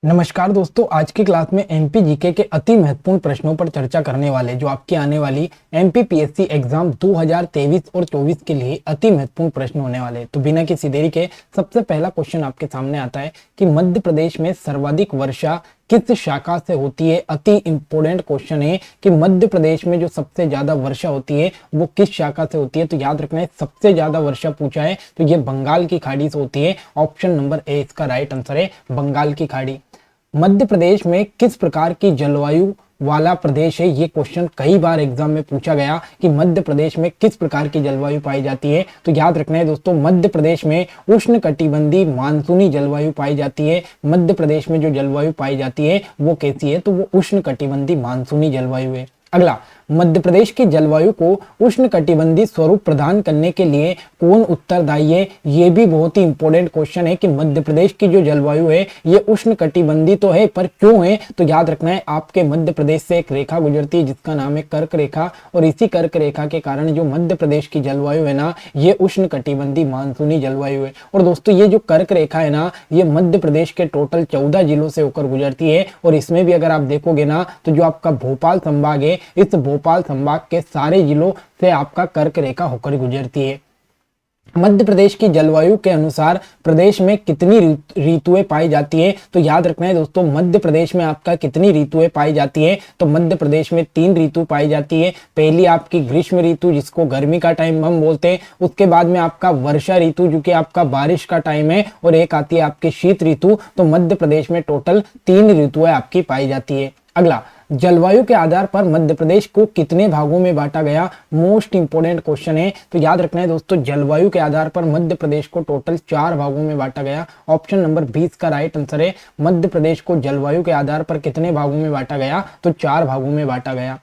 नमस्कार दोस्तों, आज की क्लास में एमपी जीके के अति महत्वपूर्ण प्रश्नों पर चर्चा करने वाले जो आपकी आने वाली एमपीपीएससी एग्जाम 2023 और 24 के लिए अति महत्वपूर्ण प्रश्न होने वाले। तो बिना किसी देरी के सबसे पहला क्वेश्चन आपके सामने आता है कि मध्य प्रदेश में सर्वाधिक वर्षा किस शाखा से होती है। अति इंपॉर्टेंट क्वेश्चन है कि मध्य प्रदेश में जो सबसे ज्यादा वर्षा होती है वो किस शाखा से होती है। तो याद रखना है, सबसे ज्यादा वर्षा पूछा है तो ये बंगाल की खाड़ी से होती है। ऑप्शन नंबर ए इसका राइट आंसर है, बंगाल की खाड़ी। मध्य प्रदेश में किस प्रकार की जलवायु वाला प्रदेश है। ये क्वेश्चन कई बार एग्जाम में पूछा गया कि मध्य प्रदेश में किस प्रकार की जलवायु पाई जाती है। तो याद रखना है दोस्तों, मध्य प्रदेश में उष्णकटिबंधीय मानसूनी जलवायु पाई जाती है। मध्य प्रदेश में जो जलवायु पाई जाती है वो कैसी है, तो वो उष्णकटिबंधीय मानसूनी जलवायु है। अगला, मध्य प्रदेश की जलवायु को उष्णकटिबंधीय स्वरूप प्रदान करने के लिए कौन उत्तरदायी है। ये भी बहुत ही इंपॉर्टेंट क्वेश्चन है कि मध्य प्रदेश की जो जलवायु है ये उष्णकटिबंधीय तो है, पर क्यों है। तो याद रखना है, आपके मध्य प्रदेश से एक रेखा गुजरती है जिसका नाम है कर्क रेखा, और इसी कर्क रेखा के कारण जो मध्य प्रदेश की जलवायु है ना, ये उष्णकटिबंधीय मानसूनी जलवायु है। और दोस्तों, ये जो कर्क रेखा है ना, ये मध्य प्रदेश के टोटल 14 जिलों से होकर गुजरती है। और इसमें भी अगर आप देखोगे ना, तो जो आपका भोपाल संभाग है, इस भोपाल संभाग के सारे जिलों से आपका कर्क रेखा होकर गुजरती है। मध्य प्रदेश की जलवायु के अनुसार प्रदेश में कितनी ऋतुएं पाई जाती है। तो याद रखना है दोस्तों, मध्य प्रदेश में आपका कितनी ऋतुएं पाई जाती है। तो मध्य प्रदेश में 3 ऋतु पाई जाती है। पहली आपकी ग्रीष्म ऋतु जिसको गर्मी का टाइम हम बोलते हैं, उसके बाद में आपका वर्षा ऋतु जो कि आपका बारिश का टाइम है, और एक आती है आपकी शीत ऋतु। तो मध्य प्रदेश में टोटल 3 ऋतुएं आपकी पाई जाती है। अगला, जलवायु के आधार पर मध्य प्रदेश को कितने भागों में बांटा गया। मोस्ट इंपोर्टेंट क्वेश्चन है। तो याद रखना है दोस्तों, जलवायु के आधार पर मध्य प्रदेश को टोटल 4 भागों में बांटा गया। ऑप्शन नंबर 20 का राइट आंसर है। मध्य प्रदेश को जलवायु के आधार पर कितने भागों में बांटा गया, तो 4 भागों में बांटा गया।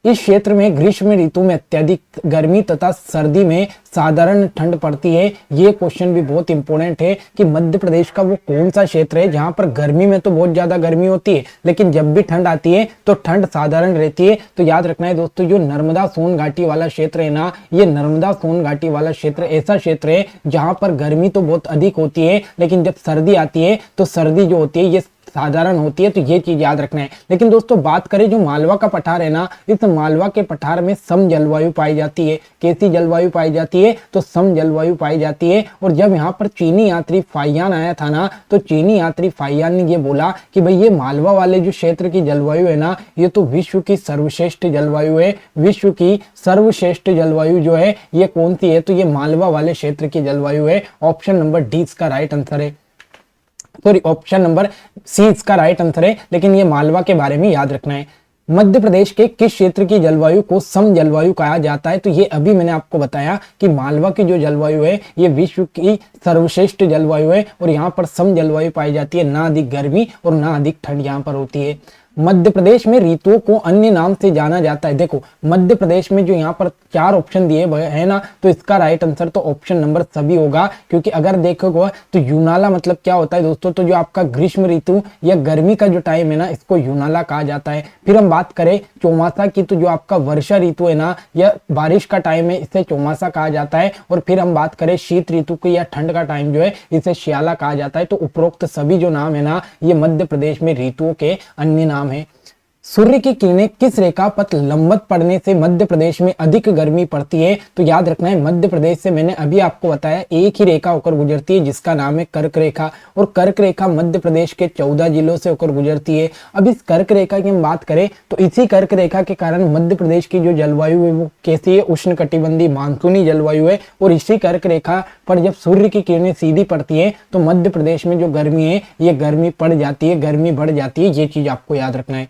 इस क्षेत्र में ग्रीष्म ऋतु में अत्यधिक गर्मी तथा सर्दी में साधारण ठंड पड़ती है। ये क्वेश्चन भी बहुत इंपॉर्टेंट है कि मध्य प्रदेश का वो कौन सा क्षेत्र है जहां पर गर्मी में तो बहुत ज्यादा गर्मी होती है, लेकिन जब भी ठंड आती है तो ठंड साधारण रहती है। तो याद रखना है दोस्तों, जो नर्मदा सोन घाटी वाला क्षेत्र है ना, ये नर्मदा सोन घाटी वाला क्षेत्र ऐसा क्षेत्र है जहां पर गर्मी तो बहुत अधिक होती है, लेकिन जब सर्दी आती है तो सर्दी जो होती है ये साधारण होती है। तो ये चीज याद रखना है। लेकिन दोस्तों, बात करें जो मालवा का पठार है ना, इस मालवा के पठार में सम जलवायु पाई जाती है। कैसी जलवायु पाई जाती है, तो सम जलवायु पाई जाती है। और जब यहाँ पर चीनी यात्री फाहियान आया था ना, तो चीनी यात्री फाहियान ने ये बोला कि भाई ये मालवा वाले जो क्षेत्र की जलवायु है ना, ये तो विश्व की सर्वश्रेष्ठ जलवायु है। विश्व की सर्वश्रेष्ठ जलवायु जो है ये कौन सी है, तो ये मालवा वाले क्षेत्र की जलवायु है। ऑप्शन नंबर डी इसका राइट आंसर है। सॉरी, ऑप्शन नंबर सी इसका राइट आंसर है, लेकिन ये मालवा के बारे में याद रखना है। मध्य प्रदेश के किस क्षेत्र की जलवायु को सम जलवायु कहा जाता है। तो ये अभी मैंने आपको बताया कि मालवा की जो जलवायु है ये विश्व की सर्वश्रेष्ठ जलवायु है, और यहाँ पर सम जलवायु पाई जाती है। ना अधिक गर्मी और ना अधिक ठंड यहाँ पर होती है। मध्य प्रदेश में ऋतुओं को अन्य नाम से जाना जाता है। देखो, मध्य प्रदेश में जो यहाँ पर 4 ऑप्शन दिए है ना, तो इसका राइट आंसर तो ऑप्शन नंबर सभी होगा। क्योंकि अगर देखोगे तो यूनाला मतलब क्या होता है दोस्तों, तो जो आपका ग्रीष्म ऋतु या गर्मी का जो टाइम है ना, इसको यूनाला कहा जाता है। फिर हम बात करें चौमासा की, तो जो आपका वर्षा ऋतु है ना या बारिश का टाइम है, इसे चौमासा कहा जाता है। और फिर हम बात करें शीत ऋतु की या ठंड का टाइम जो है, इसे शियाला कहा जाता है। तो उपरोक्त सभी जो नाम है ना, ये मध्य प्रदेश में ऋतुओं के अन्य नाम है। सूर्य की किरणें किस रेखा पर लंबवत पड़ने से मध्य प्रदेश में अधिक गर्मी पड़ती है। तो याद रखना है, मध्य प्रदेश से मैंने अभी आपको बताया एक ही रेखा होकर गुजरती है जिसका नाम है कर्क रेखा, और कर्क रेखा मध्य प्रदेश के 14 जिलों से होकर गुजरती है। अब इस कर्क रेखा की हम बात करें तो इसी कर्क रेखा के कारण मध्य प्रदेश की जो जलवायु है वो कैसी है, उष्णकटिबंधीय मानसूनी जलवायु है। और इसी कर्क रेखा पर जब सूर्य की किरणें सीधी पड़ती है तो मध्य प्रदेश में जो गर्मी है ये गर्मी पड़ जाती है, गर्मी बढ़ जाती है। ये चीज आपको याद रखना है।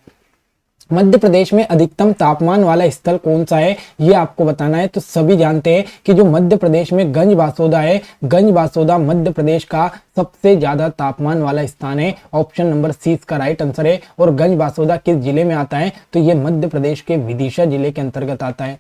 मध्य प्रदेश में अधिकतम तापमान वाला स्थल कौन सा है, ये आपको बताना है। तो सभी जानते हैं कि जो मध्य प्रदेश में गंज बासोदा है, गंज बासोदा मध्य प्रदेश का सबसे ज्यादा तापमान वाला स्थान है। ऑप्शन नंबर सी इसका राइट आंसर है। और गंज बासोदा किस जिले में आता है, तो ये मध्य प्रदेश के विदिशा जिले के अंतर्गत आता है।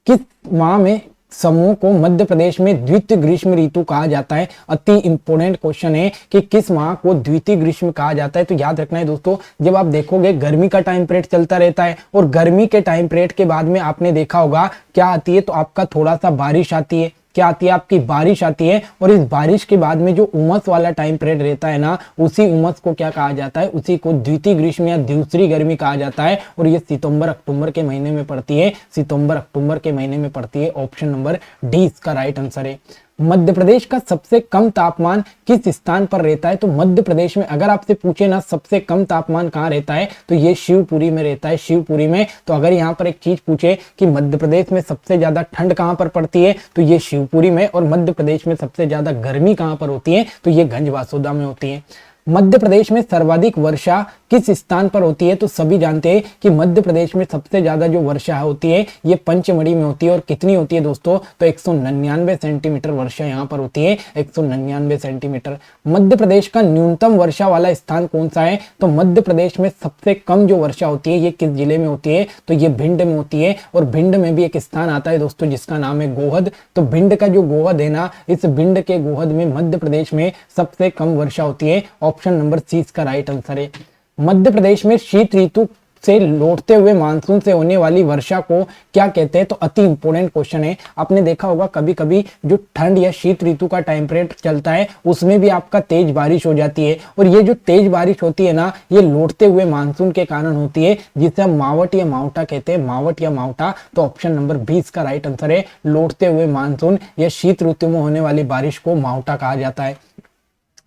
किस माह में समूह को मध्य प्रदेश में द्वितीय ग्रीष्म ऋतु कहा जाता है। अति इंपोर्टेंट क्वेश्चन है कि किस माह को द्वितीय ग्रीष्म कहा जाता है। तो याद रखना है दोस्तों, जब आप देखोगे गर्मी का टाइम पीरियड चलता रहता है, और गर्मी के टाइम पीरियड के बाद में आपने देखा होगा क्या आती है, तो आपका थोड़ा सा बारिश आती है। क्या आती है, आपकी बारिश आती है। और इस बारिश के बाद में जो उमस वाला टाइम पीरियड रहता है ना, उसी उमस को क्या कहा जाता है, उसी को द्वितीय ग्रीष्म या दूसरी गर्मी कहा जाता है। और ये सितंबर अक्टूबर के महीने में पड़ती है, सितंबर अक्टूबर के महीने में पड़ती है। ऑप्शन नंबर डी इसका राइट आंसर है। मध्य प्रदेश का सबसे कम तापमान किस स्थान पर रहता है? तो मध्य प्रदेश में अगर आपसे पूछे ना सबसे कम तापमान कहाँ रहता है, तो ये शिवपुरी में रहता है, शिवपुरी में। तो अगर यहाँ पर एक चीज पूछे कि मध्य प्रदेश में सबसे ज्यादा ठंड कहाँ पर पड़ती है, तो ये शिवपुरी में। और मध्य प्रदेश में सबसे ज्यादा गर्मी कहाँ पर होती है, तो ये गंजवासुदा में होती है। मध्य प्रदेश में सर्वाधिक वर्षा किस स्थान पर होती है? तो सभी जानते हैं कि मध्य प्रदेश में सबसे ज्यादा जो वर्षा होती है ये पंचमढ़ी में होती है। और कितनी होती है दोस्तों? तो 199 सेंटीमीटर वर्षा यहाँ पर होती है, 199 सेंटीमीटर। मध्य प्रदेश का न्यूनतम वर्षा वाला स्थान कौन सा है? तो मध्य प्रदेश में सबसे कम जो वर्षा होती है ये किस जिले में होती है? तो ये भिंड में होती है। और भिंड में भी एक स्थान आता है दोस्तों जिसका नाम है गोहद। तो भिंड का जो गोहद है ना, इस भिंड के गोहद में मध्य प्रदेश में सबसे कम वर्षा होती है। ऑप्शन नंबर सी इसका राइट आंसर है। मध्य प्रदेश में शीत ऋतु से लौटते हुए मानसून से होने वाली वर्षा को क्या कहते हैं? तो अति इंपोर्टेंट क्वेश्चन है। आपने देखा होगा कभी कभी जो ठंड या शीत ऋतु का टाइम पीरियड चलता है उसमें भी आपका तेज बारिश हो जाती है। और ये जो तेज बारिश होती है ना, ये लौटते हुए मानसून के कारण होती है, जिसे हम मावट या मावटा कहते हैं, मावट या मावटा। तो ऑप्शन नंबर 20 का राइट आंसर है। लौटते हुए मानसून या शीत ऋतु में होने वाली बारिश को मावटा कहा जाता है।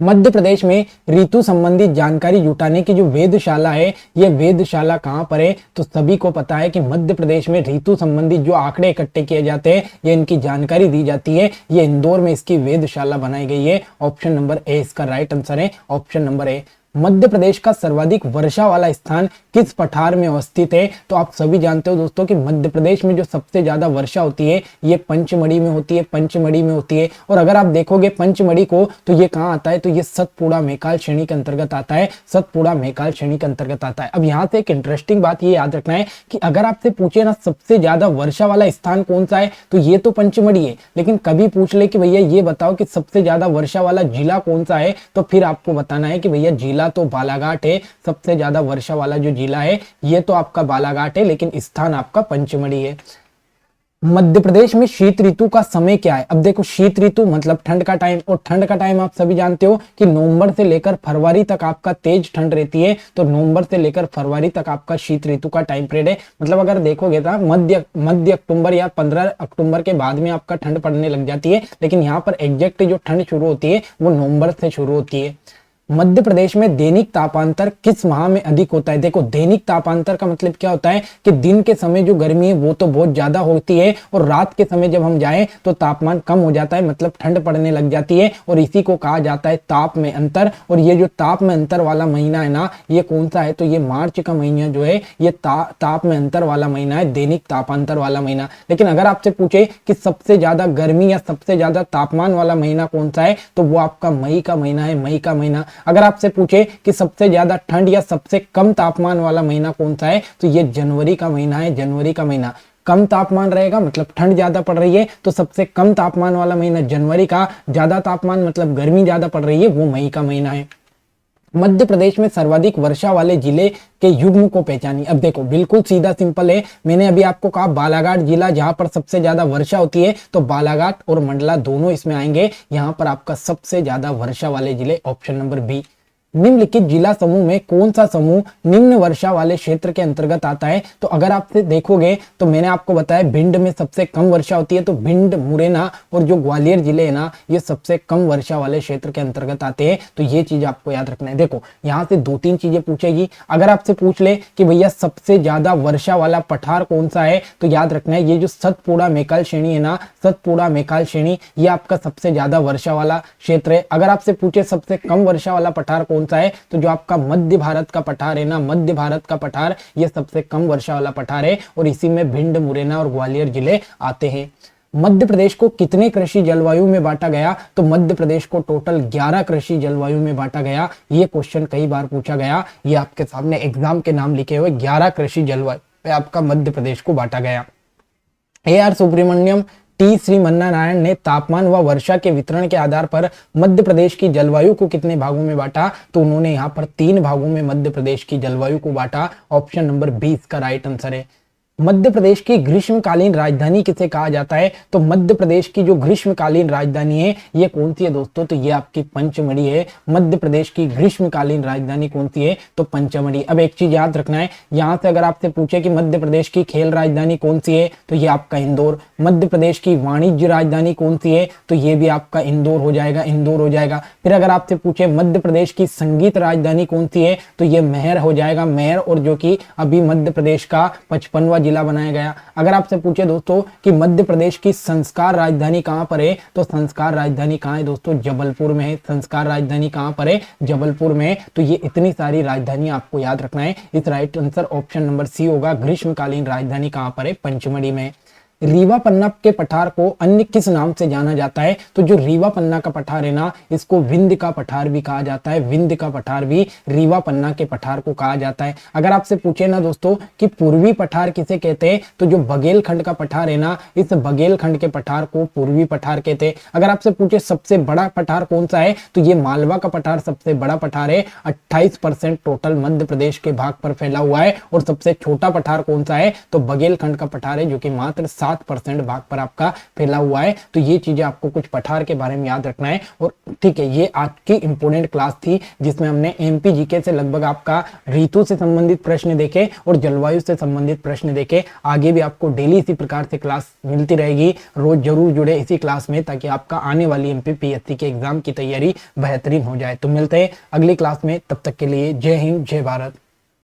मध्य प्रदेश में ऋतु संबंधी जानकारी जुटाने की जो वेधशाला है, ये वेधशाला कहाँ पर है? तो सभी को पता है कि मध्य प्रदेश में ऋतु संबंधी जो आंकड़े इकट्ठे किए जाते हैं, ये इनकी जानकारी दी जाती है, ये इंदौर में इसकी वेधशाला बनाई गई है। ऑप्शन नंबर ए इसका राइट आंसर है, option number A. Madhya Pradesh का सर्वाधिक वर्षा वाला स्थान किस पठार में अवस्थित है? तो आप सभी जानते हो दोस्तों कि मध्य प्रदेश में जो सबसे ज्यादा वर्षा होती है ये पंचमढ़ी में होती है, पंचमढ़ी में होती है। और अगर आप देखोगे पंचमढ़ी को तो ये कहाँ आता है? तो ये सतपुड़ा मेकाल श्रेणी के अंतर्गत आता है, सतपुड़ा मेकाल श्रेणी के अंतर्गत आता है। अब यहाँ से एक इंटरेस्टिंग बात ये याद रखना है कि अगर आपसे पूछे ना सबसे ज्यादा वर्षा वाला स्थान कौन सा है, तो ये तो पंचमढ़ी है। लेकिन कभी पूछ ले कि भैया ये बताओ कि सबसे ज्यादा वर्षा वाला जिला कौन सा है, तो फिर आपको बताना है कि भैया जिला तो बालाघाट है। सबसे ज्यादा वर्षा वाला जो जिला है ये तो आपका बालाघाट है, लेकिन स्थान आपका पंचमढ़ी है। मध्य प्रदेश में शीत ऋतु का समय क्या है? अब देखो शीत ऋतु मतलब ठंड का टाइम, और ठंड का टाइम आप सभी जानते हो कि नवंबर से लेकर फरवरी तक आपका तेज ठंड रहती है। तो नवंबर से लेकर फरवरी तक आपका शीत ऋतु का टाइम पीरियड है। मतलब अगर देखोगे तो मध्य अक्टूबर या 15 अक्टूबर के बाद में आपका ठंड पड़ने लग जाती है, लेकिन यहाँ पर एग्जैक्ट जो ठंड शुरू होती है वो नवंबर से शुरू होती है। मध्य प्रदेश में दैनिक तापांतर किस माह में अधिक होता है? देखो दैनिक तापांतर का मतलब क्या होता है कि दिन के समय जो गर्मी है वो तो बहुत ज्यादा होती है, और रात के समय जब हम जाएं तो तापमान कम हो जाता है, मतलब ठंड पड़ने लग जाती है। और इसी को कहा जाता है ताप में अंतर। और ये जो ताप में अंतर वाला महीना है ना, ये कौन सा है? तो ये मार्च का महीना जो है ये ताप में अंतर वाला महीना है, दैनिक तापांतर वाला महीना। लेकिन अगर आपसे पूछे कि सबसे ज्यादा गर्मी या सबसे ज्यादा तापमान वाला महीना कौन सा है, तो वो आपका मई का महीना है, मई का महीना। अगर आपसे पूछे कि सबसे ज्यादा ठंड या सबसे कम तापमान वाला महीना कौन सा है, तो ये जनवरी का महीना है, जनवरी का महीना। कम तापमान रहेगा मतलब ठंड ज्यादा पड़ रही है, तो सबसे कम तापमान वाला महीना जनवरी का। ज्यादा तापमान मतलब गर्मी ज्यादा पड़ रही है, वो मई का महीना है। मध्य प्रदेश में सर्वाधिक वर्षा वाले जिले के युग्म को पहचानिए। अब देखो बिल्कुल सीधा सिंपल है। मैंने अभी आपको कहा बालाघाट जिला जहां पर सबसे ज्यादा वर्षा होती है, तो बालाघाट और मंडला दोनों इसमें आएंगे। यहां पर आपका सबसे ज्यादा वर्षा वाले जिले, ऑप्शन नंबर बी। निम्नलिखित जिला समूह में कौन सा समूह निम्न वर्षा वाले क्षेत्र के अंतर्गत आता है? तो अगर आप देखोगे तो मैंने आपको बताया भिंड में सबसे कम वर्षा होती है, तो भिंड, मुरैना और जो ग्वालियर जिले है ना, ये सबसे कम वर्षा वाले क्षेत्र के अंतर्गत आते हैं। तो ये चीज आपको याद रखना है। देखो यहाँ से 2-3 चीजें पूछेगी। अगर आपसे पूछ ले कि भैया सबसे ज्यादा वर्षा वाला पठार कौन सा है, तो याद रखना है ये जो सतपुड़ा मेकाल श्रेणी है ना, सतपुड़ा मेकाल श्रेणी, ये आपका सबसे ज्यादा वर्षा वाला क्षेत्र है। अगर आपसे पूछे सबसे कम वर्षा वाला पठार कौन सा है, तो जो आपका मध्य भारत का पठार है ना, मध्य भारत का पठार, ये सबसे कम वर्षा वाला पठार है। और इसी में भिंड, मुरैना और ग्वालियर जिले आते हैं। मध्य प्रदेश को कितने कृषि जलवायु में बांटा गया? तो मध्य प्रदेश को टोटल 11 कृषि जलवायु में बांटा गया। ये क्वेश्चन कई बार पूछा गया, ये आपके सामने एग्जाम के नाम लिखे हुए 11 कृषि जलवायु में आपका मध्य प्रदेश को बांटा गया। AR सुब्रमण्यम, टी श्रीमन्नारायण ने तापमान व वर्षा के वितरण के आधार पर मध्य प्रदेश की जलवायु को कितने भागों में बांटा? तो उन्होंने यहाँ पर 3 भागों में मध्य प्रदेश की जलवायु को बांटा। ऑप्शन नंबर 20 का राइट आंसर है। मध्य प्रदेश की ग्रीष्मकालीन राजधानी किसे कहा जाता है? तो मध्य प्रदेश की जो ग्रीष्मकालीन राजधानी है ये कौन सी है दोस्तों? तो ये आपकी पंचमढ़ी है। मध्य प्रदेश की ग्रीष्मकालीन राजधानी कौन सी है? तो पंचमढ़ी। अब एक चीज याद रखना है, यहां से अगर आपसे पूछे कि मध्य प्रदेश की खेल राजधानी कौन सी है, तो ये आपका इंदौर। मध्य प्रदेश की वाणिज्य राजधानी कौन सी है? तो ये भी आपका इंदौर हो जाएगा, इंदौर हो जाएगा। फिर अगर आपसे पूछे मध्य प्रदेश की संगीत राजधानी कौन सी है, तो ये मेहर हो जाएगा, मेहर, और जो कि अभी मध्य प्रदेश का 55वां जिला बनाया गया। अगर आपसे पूछे दोस्तों कि मध्य प्रदेश की संस्कार राजधानी कहां पर है, तो संस्कार राजधानी कहां है दोस्तों? जबलपुर में है। संस्कार राजधानी कहां पर है? जबलपुर में। तो ये इतनी सारी राजधानी आपको याद रखना है। इस right answer option number C होगा। ग्रीष्मकालीन राजधानी कहां पर है? पंचमढ़ी में। रीवा पन्ना के पठार को अन्य किस नाम से जाना जाता है? तो जो रीवा पन्ना का पठार है ना, इसको विंध्य का पठार भी कहा जाता है। विंध्य का पठार भी रीवा पन्ना के पठार को कहा जाता है। अगर आपसे पूछे ना दोस्तों कि पूर्वी पठार किसे कहते हैं, तो जो बघेलखंड का पठार है ना, इस बघेलखंड के पठार को पूर्वी पठार कहते हैं। अगर आपसे पूछे सबसे बड़ा पठार कौन सा है, तो ये मालवा का पठार सबसे बड़ा पठार है। 28% टोटल मध्य प्रदेश के भाग पर फैला हुआ है। और सबसे छोटा पठार कौन सा है? तो बघेलखंड का पठार है, जो कि मात्र 7% भाग पर आपका फैला हुआ है। तो ये चीजें आपको कुछ पठार के बारे में याद रखना है। और ठीक है, ये आज की इंपोर्टेंट क्लास थी जिसमें हमने एमपी जीके से लगभग आपका ऋतु से संबंधित प्रश्न देखे और जलवायु से संबंधित प्रश्न देखे। आगे भी आपको डेली इसी प्रकार से क्लास मिलती रहेगी। रोज जरूर जुड़े इसी क्लास में, ताकि आपका आने वाली एमपीपीएससी के एग्जाम की तैयारी बेहतरीन हो जाए। तो मिलते हैं अगली क्लास में, तब तक के लिए जय हिंद, जय भारत।